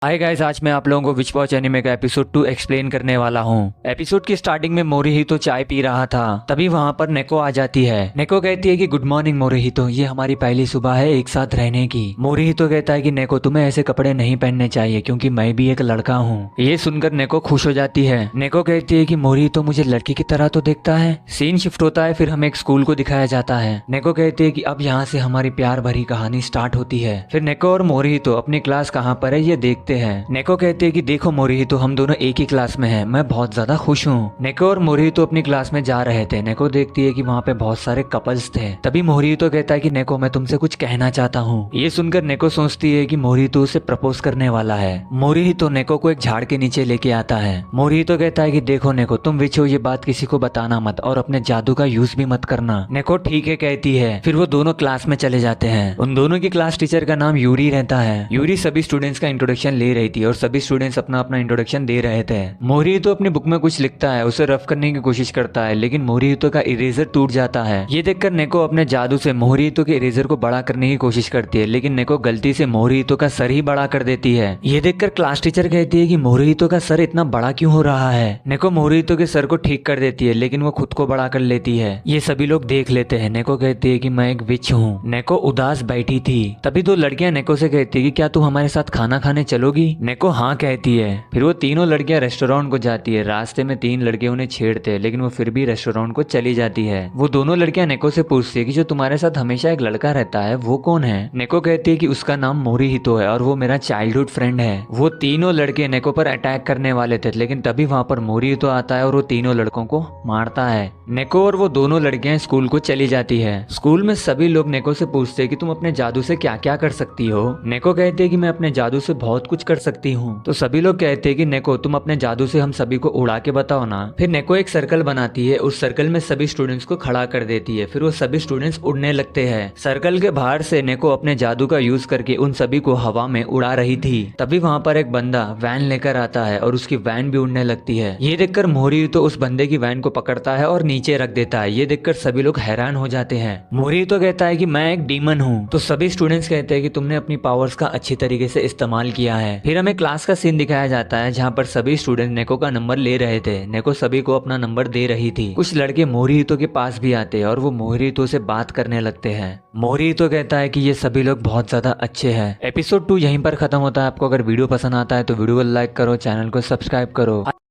Hi guys, आज मैं आप लोगों को विच वॉच एनिमे का एपिसोड 2 एक्सप्लेन करने वाला हूँ। एपिसोड की स्टार्टिंग में मोरिहितो चाय पी रहा था, तभी वहाँ पर नेको आ जाती है। नेको कहती है कि गुड मॉर्निंग मोरिहितो, ये हमारी पहली सुबह है एक साथ रहने की। मोरिहितो कहता है कि नेको तुम्हें ऐसे कपड़े नहीं पहनने चाहिए क्योंकि मैं भी एक लड़का हूँ। ये सुनकर नेको खुश हो जाती है। नेको कहती है कि मोरिहितो मुझे लड़की की तरह तो देखता है। सीन शिफ्ट होता है, फिर हमें एक स्कूल को दिखाया जाता है। नेको कहती है कि अब यहाँ से हमारी प्यार भरी कहानी स्टार्ट होती है। फिर नेको और मोरिहितो अपनी क्लास कहाँ पर है ये देखते हैं। नेको कहते हैं कि देखो मोरिहितो, हम दोनों एक ही क्लास में हैं, मैं बहुत ज्यादा खुश हूँ। नेको और मोरिहितो अपनी क्लास में जा रहे थे। नेको देखती है कि वहाँ पे बहुत सारे कपल्स थे। तभी मोरिहितो कहता है कि नेको मैं तुमसे कुछ कहना चाहता हूँ। ये सुनकर नेको सोचती है कि मोरिहितो उसे प्रपोज करने वाला है। मोरिहितो नेको को एक झाड़ के नीचे लेके आता है। मोरिहितो कहता है कि देखो नेको, तुम विच हो, ये बात किसी को बताना मत और अपने जादू का यूज भी मत करना। नेको ठीक है कहती है। फिर वो दोनों क्लास में चले जाते हैं। उन दोनों की क्लास टीचर का नाम यूरी रहता है। यूरी सभी स्टूडेंट्स का इंट्रोडक्शन ले रही थी और सभी स्टूडेंट्स अपना अपना इंट्रोडक्शन दे रहे थे। मोरिहितो अपनी बुक में कुछ लिखता है, उसे रफ करने की कोशिश करता है, लेकिन मोरिहितो का इरेजर टूट जाता है। ये देखकर नेको अपने जादू से मोरिहितो के इरेजर को बड़ा करने की कोशिश करती है, लेकिन नेको गलती से मोरिहितो का सर ही बड़ा कर देती है। ये देखकर क्लास टीचर कहती है कि मोरिहितो का सर इतना बड़ा क्यों हो रहा है। नेको मोरिहितो के सर को ठीक कर देती है, लेकिन वो खुद को बड़ा कर लेती है। ये सभी लोग देख लेते हैं। नेको कहती है कि मैं एक विच हूँ। नेको उदास बैठी थी। तभी दो लड़कियां नेको से कहती है कि क्या तू हमारे साथ खाना खाने चलोगी। नेको हाँ कहती है। फिर वो तीनों लड़कियां रेस्टोरेंट को जाती है। रास्ते में तीन लड़के उन्हें छेड़ते हैं, लेकिन वो फिर भी रेस्टोरेंट को चली जाती है। वो दोनों लड़कियां नेको से पूछती है कि जो तुम्हारे साथ हमेशा एक लड़का रहता है वो कौन है। नेको कहती है कि उसका नाम मोरिहितो है और वो मेरा चाइल्डहुड फ्रेंड है। वो तीनों लड़के नेको पर अटैक करने वाले थे, लेकिन तभी वहां पर मोरिहितो आता है और वो तीनों लड़कों को मारता है। नेको और वो दोनों लड़कियां स्कूल को चली जाती है। स्कूल में सभी लोग नेको से पूछते हैं कि तुम अपने जादू से क्या क्या कर सकती हो। नेको कहती है कि मैं अपने जादू से बहुत कुछ कर सकती हूँ। तो सभी लोग कहते हैं कि नेको तुम अपने जादू से हम सभी को उड़ा के बताओ ना। फिर नेको एक सर्कल बनाती है, उस सर्कल में सभी स्टूडेंट्स को खड़ा कर देती है। फिर वो सभी स्टूडेंट्स उड़ने लगते हैं। सर्कल के बाहर से नेको अपने जादू का यूज करके उन सभी को हवा में उड़ा रही थी। तभी वहाँ पर एक बंदा वैन लेकर आता है और उसकी वैन भी उड़ने लगती है। ये देखकर मोरिहितो उस बंदे की वैन को पकड़ता है और नीचे रख देता है। ये देखकर सभी लोग हैरान हो जाते हैं। मोरिहितो कहता है कि मैं एक डीमन हूँ। तो सभी स्टूडेंट्स कहते हैं कि तुमने अपनी पावर्स का अच्छी तरीके से इस्तेमाल किया है। फिर हमें क्लास का सीन दिखाया जाता है जहाँ पर सभी स्टूडेंट नेको का नंबर ले रहे थे। नेको सभी को अपना नंबर दे रही थी। कुछ लड़के मोरिहितो के पास भी आते हैं और वो मोरिहितो से बात करने लगते हैं। मोरिहितो कहता है कि ये सभी लोग बहुत ज्यादा अच्छे हैं। एपिसोड 2 यहीं पर खत्म होता है। आपको अगर वीडियो पसंद आता है तो वीडियो को लाइक करो, चैनल को सब्सक्राइब करो।